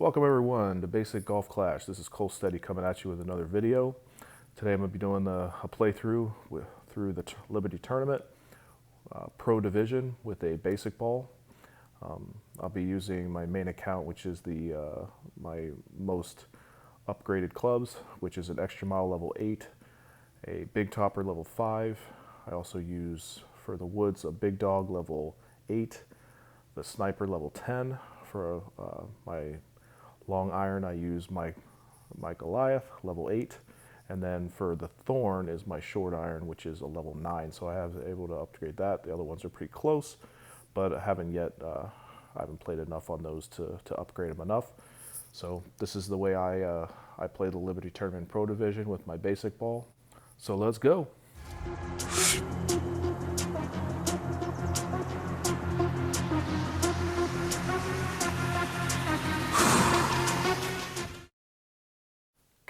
Welcome everyone to Basic Golf Clash. This is Cole Steady coming at you with another video. Today I'm going to be doing a playthrough through the Liberty Tournament Pro Division with a basic ball. I'll be using my main account, which is my most upgraded clubs, which is an Extra Mile level 8, a Big Topper level 5. I also use for the woods a Big Dog level 8, the Sniper level 10. For my long iron, I use my Goliath, level 8. And then for the Thorn is my short iron, which is a level 9. So I have able to upgrade that. The other ones are pretty close, but I haven't played enough on those to upgrade them enough. So this is the way I play the Liberty Tournament Pro Division with my basic ball. So let's go.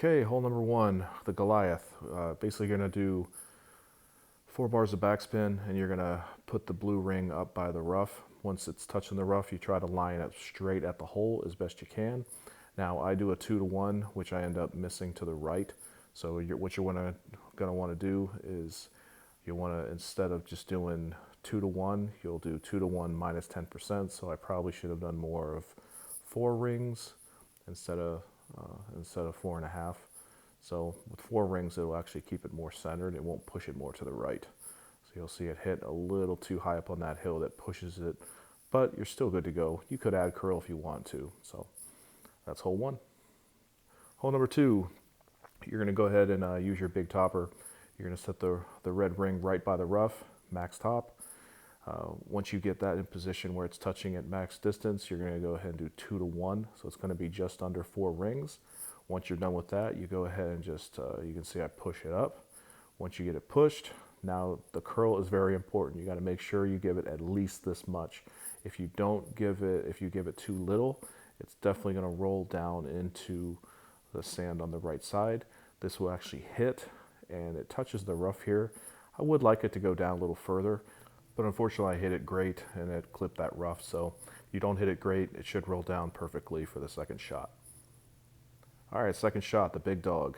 Okay, hole number 1, the Goliath. Basically you're going to do 4 bars of backspin, and you're going to put the blue ring up by the rough. Once it's touching the rough, you try to line it straight at the hole as best you can. Now I do a 2-to-1, which I end up missing to the right. So what you're going to want to do is you want to, instead of just doing 2-to-1, you'll do 2-to-1 minus 10%. So I probably should have done more of 4 rings instead of 4.5. So with 4 rings, it'll actually keep it more centered. It won't push it more to the right. So you'll see it hit a little too high up on that hill that pushes it, but you're still good to go. You could add curl if you want to. So that's hole 1. Hole number 2, you're going to go ahead and use your big topper. You're going to set the red ring right by the rough, max top. Once you get that in position where it's touching at max distance, you're going to go ahead and do 2-to-1. So it's going to be just under 4 rings. Once you're done with that, you go ahead and just, you can see I push it up. Once you get it pushed, now the curl is very important. You got to make sure you give it at least this much. If you give it too little, it's definitely going to roll down into the sand on the right side. This will actually hit, and it touches the rough here. I would like it to go down a little further, but unfortunately I hit it great and it clipped that rough. So if you don't hit it great, it should roll down perfectly for the second shot. All right, second shot, the big dog.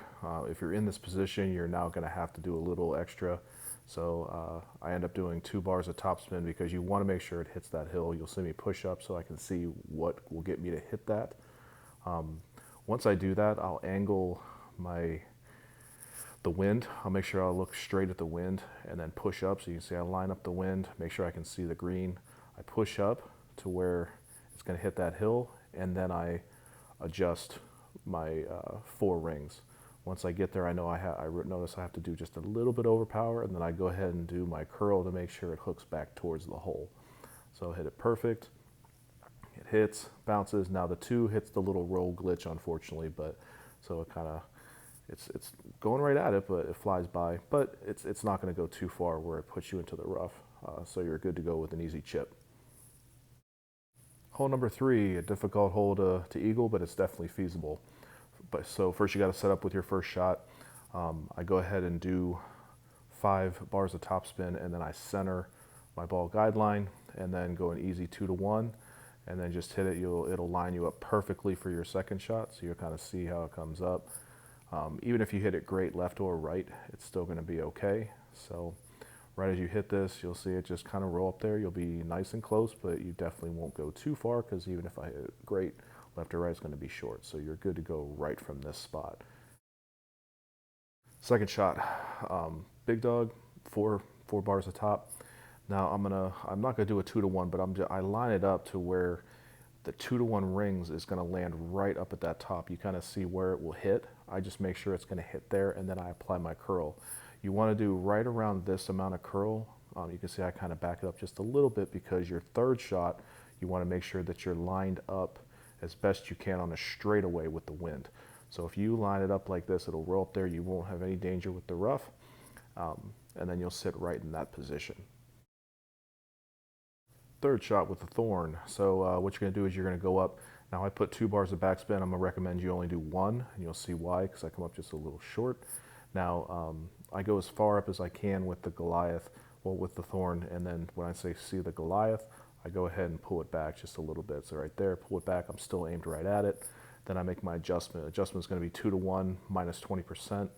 If you're in this position, you're now going to have to do a little extra. So I end up doing 2 bars of topspin because you want to make sure it hits that hill. You'll see me push up so I can see what will get me to hit that. Once I do that, I'll angle the wind. I'll make sure I'll look straight at the wind and then push up. So you can see I line up the wind, make sure I can see the green. I push up to where it's going to hit that hill, and then I adjust my 4 rings. Once I get there, I know I notice I have to do just a little bit over power, and then I go ahead and do my curl to make sure it hooks back towards the hole. So hit it perfect. It hits, bounces. Now the 2 hits the little roll glitch, unfortunately, but so it kind of, it's going right at it, but it flies by. But it's not going to go too far where it puts you into the rough. So you're good to go with an easy chip. Hole number 3, a difficult hole to eagle, but it's definitely feasible. So first you got to set up with your first shot. I go ahead and do 5 bars of topspin, and then I center my ball guideline, and then go an easy 2-to-1, and then just hit it. It'll line you up perfectly for your second shot, so you'll kind of see how it comes up. Even if you hit it great left or right, it's still going to be okay. So right as you hit this, you'll see it just kind of roll up there. You'll be nice and close, but you definitely won't go too far, because even if I hit it great left or right, it's going to be short. So you're good to go right from this spot. Second shot, big dog, 4 bars of top. Now I'm not gonna do a 2-to-1, but I line it up to where the 2-to-1 rings is going to land right up at that top. You kind of see where it will hit. I just make sure it's going to hit there, and then I apply my curl. You want to do right around this amount of curl. You can see I kind of back it up just a little bit, because your third shot, you want to make sure that you're lined up as best you can on a straightaway with the wind. So if you line it up like this, it'll roll up there. You won't have any danger with the rough, and then you'll sit right in that position. Third shot with the Thorn. So what you're going to do is you're going to go up. Now I put 2 bars of backspin. I'm going to recommend you only do 1, and you'll see why, because I come up just a little short. Now I go as far up as I can with the Goliath, well, with the Thorn, and then when I say see the Goliath, I go ahead and pull it back just a little bit. So right there, pull it back. I'm still aimed right at it. Then I make my adjustment. Adjustment is going to be 2 to 1 minus 20%.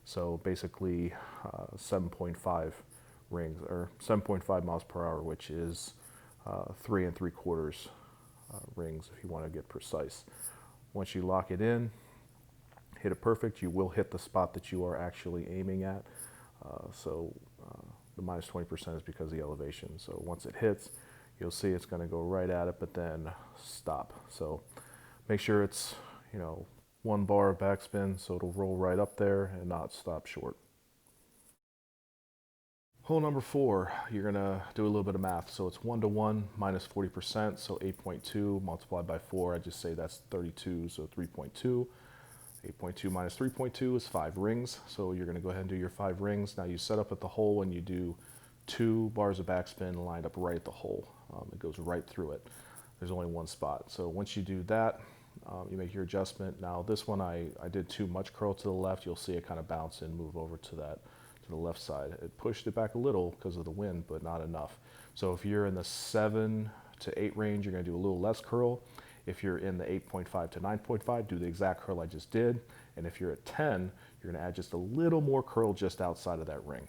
So basically 7.5 rings, or 7.5 miles per hour, which is 3 3/4 rings if you want to get precise. Once you lock it in, hit it perfect, you will hit the spot that you are actually aiming at. The minus 20% is because of the elevation. So once it hits, you'll see it's going to go right at it, but then stop. So make sure it's, 1 bar of backspin, so it'll roll right up there and not stop short. Hole number 4, you're gonna do a little bit of math. So it's 1 to 1 minus 40%, so 8.2 multiplied by 4, I just say that's 32, so 3.2. 8.2 minus 3.2 is 5 rings. So you're gonna go ahead and do your 5 rings. Now you set up at the hole and you do 2 bars of backspin lined up right at the hole. It goes right through it. There's only one spot. So once you do that, you make your adjustment. Now this one I did too much curl to the left. You'll see it kind of bounce and move over to the left side. It pushed it back a little because of the wind, but not enough. So if you're in the 7 to 8 range, you're going to do a little less curl. If you're in the 8.5 to 9.5, do the exact curl I just did. And if you're at 10, you're going to add just a little more curl just outside of that ring.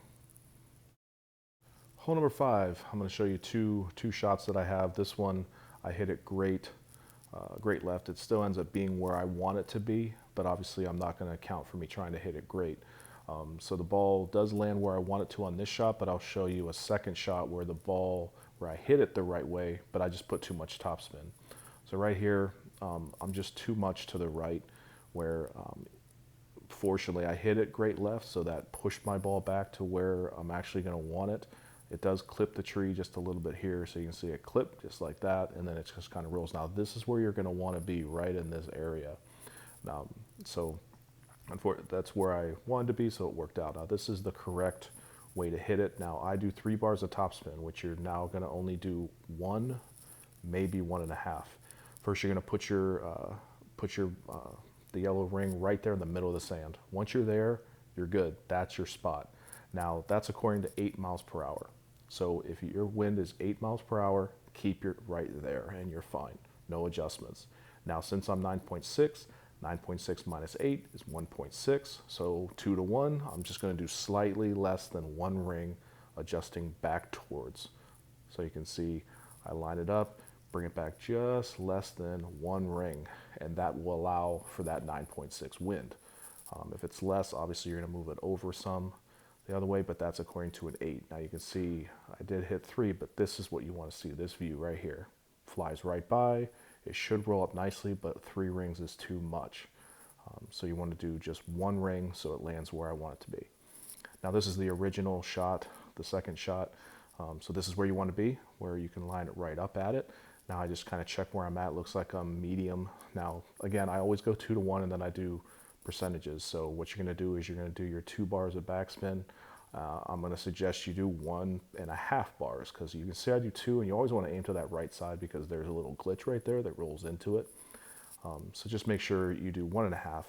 Hole number 5, I'm going to show you two shots that I have. This one, I hit it great left. It still ends up being where I want it to be, but obviously I'm not going to account for me trying to hit it great. So the ball does land where I want it to on this shot, but I'll show you a second shot where I hit it the right way, but I just put too much topspin. So right here, I'm just too much to the right, where fortunately I hit it great left, so that pushed my ball back to where I'm actually going to want it. It does clip the tree just a little bit here, so you can see it clip just like that, and then it just kind of rolls. Now this is where you're going to want to be, right in this area. So that's where I wanted to be, so it worked out. Now this is the correct way to hit it. Now I do 3 bars of topspin, which you're now going to only do 1, maybe 1.5. First, you're going to put the yellow ring right there in the middle of the sand. Once you're there, you're good. That's your spot. Now that's according to 8 miles per hour. So if your wind is 8 miles per hour, keep it right there and you're fine. No adjustments. Now since I'm 9.6, 9.6 minus 8 is 1.6, so 2 to 1. I'm just going to do slightly less than 1 ring, adjusting back towards. So you can see I line it up, bring it back just less than 1 ring, and that will allow for that 9.6 wind. If it's less, obviously you're going to move it over some the other way, but that's according to an 8. Now you can see I did hit 3, but this is what you want to see, this view right here. Flies right by. It should roll up nicely, but 3 rings is too much. So you want to do just 1 ring so it lands where I want it to be. Now this is the original shot, the second shot. So this is where you want to be, where you can line it right up at it. Now I just kind of check where I'm at. Looks like I'm medium. Now again, I always go 2 to 1 and then I do percentages. So what you're going to do is you're going to do your 2 bars of backspin. I'm going to suggest you do 1.5 bars, because you can see I do 2, and you always want to aim to that right side because there's a little glitch right there that rolls into it. So just make sure you do 1.5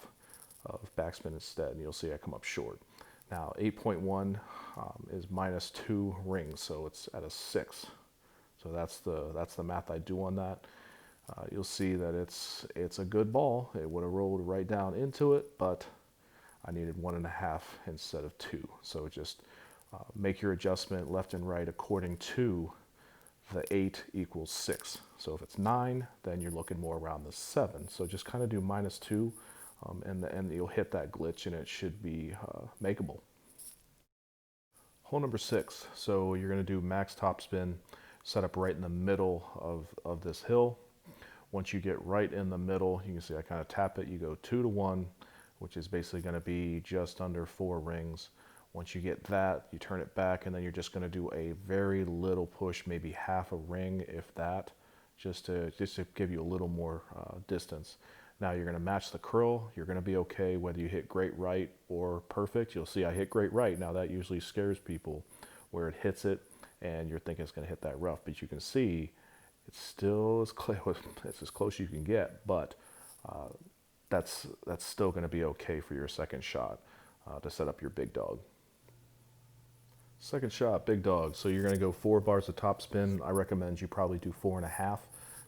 of backspin instead, and you'll see I come up short. Now 8.1 is minus 2 rings, so it's at a 6. So that's the math I do on that. You'll see that it's a good ball. It would have rolled right down into it, but I needed 1.5 instead of 2. So just make your adjustment left and right according to the 8 equals 6. So if it's 9, then you're looking more around the 7. So just kind of do minus 2, and you'll hit that glitch, and it should be makeable. Hole number 6. So you're going to do max topspin, set up right in the middle of this hill. Once you get right in the middle, you can see I kind of tap it. You go 2 to 1, which is basically going to be just under 4 rings. Once you get that, you turn it back, and then you're just going to do a very little push, maybe half a ring, if that, just to give you a little more distance. Now you're going to match the curl. You're going to be okay whether you hit great right or perfect. You'll see I hit great right. Now that usually scares people, where it hits it and you're thinking it's going to hit that rough, but you can see it's still it's as close as you can get, but that's still going to be okay for your second shot to set up your big dog. Second shot, big dog. So you're going to go 4 bars of topspin. I recommend you probably do 4.5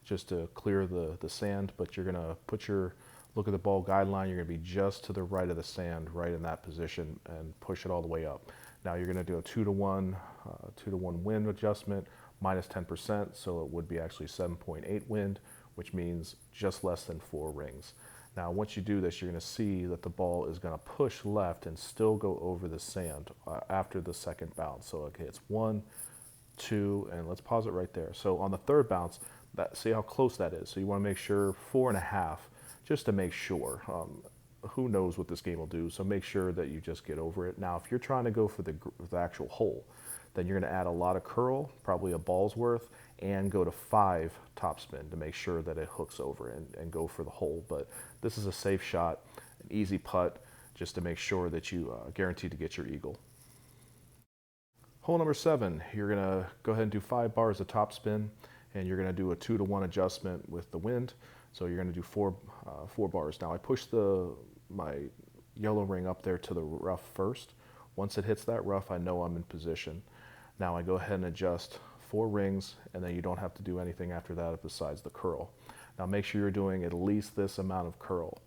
just to clear the sand, but you're going to put your look at the ball guideline, you're going to be just to the right of the sand, right in that position, and push it all the way up. Now you're going to do a 2-to-1, 2-to-1 wind adjustment, minus 10%, so it would be actually 7.8 wind, which means just less than 4 rings. Now once you do this, you're going to see that the ball is going to push left and still go over the sand after the second bounce. So okay, it's 1, 2, and let's pause it right there. So on the third bounce, see how close that is. So you want to make sure 4.5, just to make sure. Who knows what this game will do, so make sure that you just get over it. Now, if you're trying to go for the actual hole, then you're going to add a lot of curl, probably a ball's worth, and go to 5 topspin to make sure that it hooks over and go for the hole. But this is a safe shot, an easy putt, just to make sure that you guaranteed to get your eagle. Hole number 7, you're going to go ahead and do 5 bars of topspin, and you're going to do a 2-to-1 adjustment with the wind. So you're going to do 4 bars. Now I push my yellow ring up there to the rough first. Once it hits that rough, I know I'm in position. Now I go ahead and adjust 4 rings, and then you don't have to do anything after that besides the curl. Now make sure you're doing at least this amount of curl.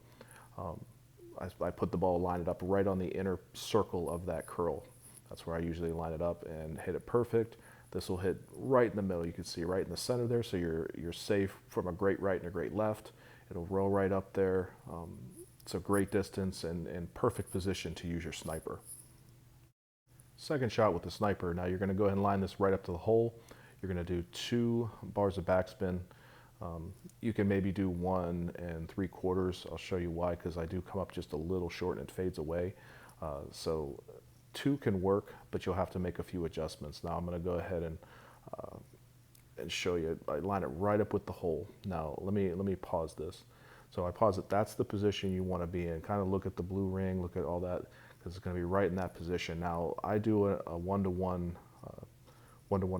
I put the ball, line it up right on the inner circle of that curl. That's where I usually line it up and hit it perfect. This will hit right in the middle. You can see right in the center there, so you're safe from a great right and a great left. It'll roll right up there. It's a great distance and perfect position to use your sniper. Second shot with the sniper. Now you're going to go ahead and line this right up to the hole. You're going to do 2 bars of backspin. You can maybe do 1 3/4. I'll show you why, because I do come up just a little short and it fades away. So 2 can work, but you'll have to make a few adjustments. Now I'm going to go ahead and show you. I line it right up with the hole. Now let me pause this. So I pause it. That's the position you want to be in. Kind of look at the blue ring, look at all that, because it's going to be right in that position. Now I do a 1-to-1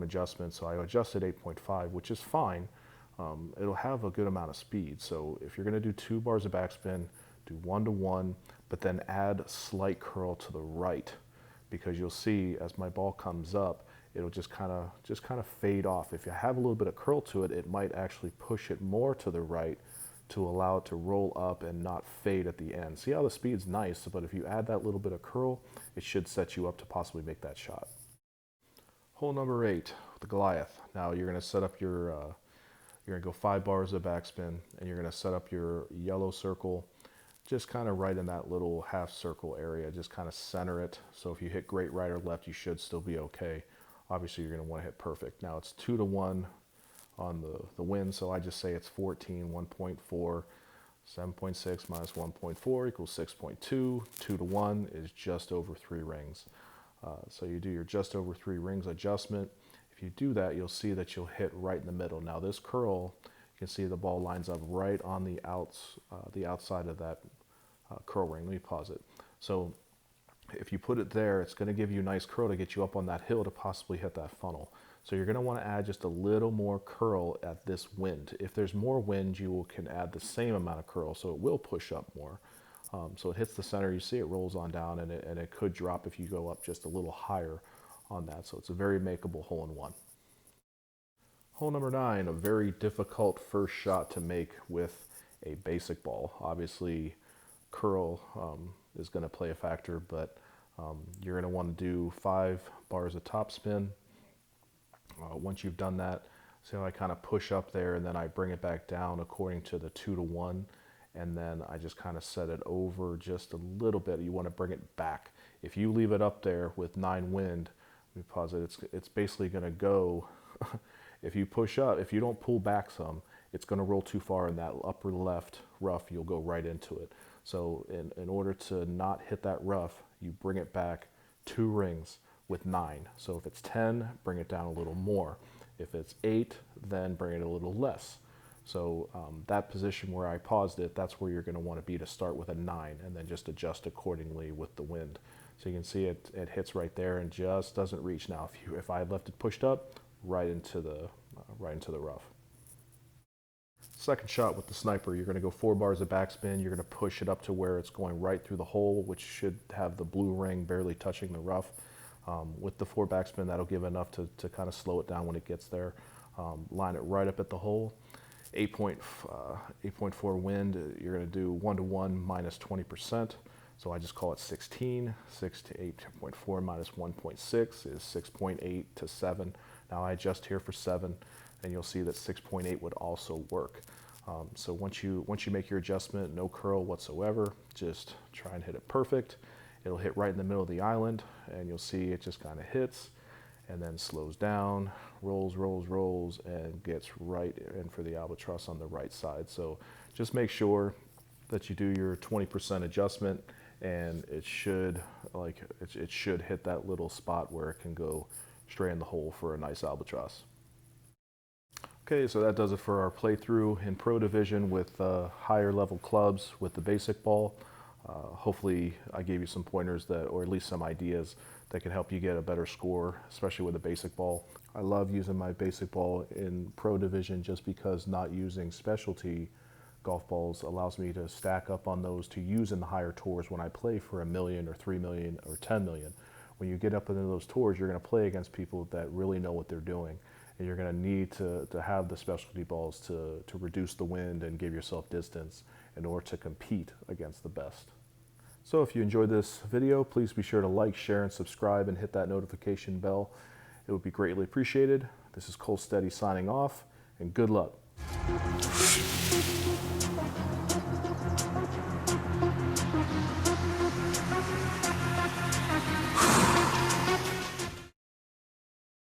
adjustment, so I adjusted 8.5, which is fine. It'll have a good amount of speed. So if you're going to do 2 bars of backspin, do 1-to-1, but then add slight curl to the right, because you'll see as my ball comes up, it'll just kind of fade off. If you have a little bit of curl to it, it might actually push it more to the right to allow it to roll up and not fade at the end. See how the speed's nice, but if you add that little bit of curl, it should set you up to possibly make that shot. Hole number 8, the Goliath. Now you're going to set up your, you're going to go 5 bars of backspin, and you're going to set up your yellow circle just kind of right in that little half circle area. Just kind of center it. So if you hit great right or left, you should still be okay. Obviously, you're going to want to hit perfect. Now it's 2-to-1 on the wind, so I just say it's 14, 1.4, 7.6 minus 1.4 equals 6.2. 2-to-1 is just over 3 rings. So you do your just over 3 rings adjustment. If you do that, you'll see that you'll hit right in the middle. Now this curl, you can see the ball lines up right on the outside of that curl ring. Let me pause it. So if you put it there, it's going to give you a nice curl to get you up on that hill to possibly hit that funnel. So you're going to want to add just a little more curl at this wind. If there's more wind, you can add the same amount of curl, so it will push up more. So it hits the center, you see it rolls on down, and it could drop if you go up just a little higher on that. So it's a very makeable hole-in-one. Hole number 9, a very difficult first shot to make with a basic ball. Obviously, curl is going to play a factor, but you're going to want to do 5 bars of topspin. Once you've done that, see how I kind of push up there and then I bring it back down according to the 2-to-1, and then I just kind of set it over just a little bit. You want to bring it back. If you leave it up there with 9 wind, let me pause it, it's basically going to go, if you push up, if you don't pull back some, it's going to roll too far in that upper left rough, you'll go right into it. So in order to not hit that rough, you bring it back 2 rings with 9. So if it's 10, bring it down a little more. If it's 8, then bring it a little less. So that position where I paused it, that's where you're going to want to be to start with a 9, and then just adjust accordingly with the wind. So you can see it hits right there and just doesn't reach. Now if I had left it pushed up, right into the rough. Second shot with the sniper, you're going to go 4 bars of backspin. You're going to push it up to where it's going right through the hole, which should have the blue ring barely touching the rough. With the 4 backspin, that'll give enough to kind of slow it down when it gets there. Line it right up at the hole. 8.4 wind, you're going to do 1 to 1 minus 20%. So I just call it 16. 6 to 8.4 minus 1.6 is 6.8 to 7. Now I adjust here for 7, and you'll see that 6.8 would also work. So once you make your adjustment, no curl whatsoever, just try and hit it perfect. It'll hit right in the middle of the island, and you'll see it just kind of hits and then slows down, rolls, rolls, rolls, and gets right in for the albatross on the right side. So just make sure that you do your 20% adjustment, and it should hit that little spot where it can go straight in the hole for a nice albatross. Okay, so that does it for our playthrough in Pro Division with higher level clubs with the basic ball. Hopefully I gave you some pointers or at least some ideas that can help you get a better score, especially with the basic ball. I love using my basic ball in Pro Division just because not using specialty golf balls allows me to stack up on those to use in the higher tours when I play for 1 million or 3 million or 10 million. When you get up into those tours, you're going to play against people that really know what they're doing. And you're going to need to have the specialty balls to reduce the wind and give yourself distance in order to compete against the best. So if you enjoyed this video, please be sure to like, share, and subscribe, and hit that notification bell. It would be greatly appreciated. This is Cole Steady signing off, and good luck.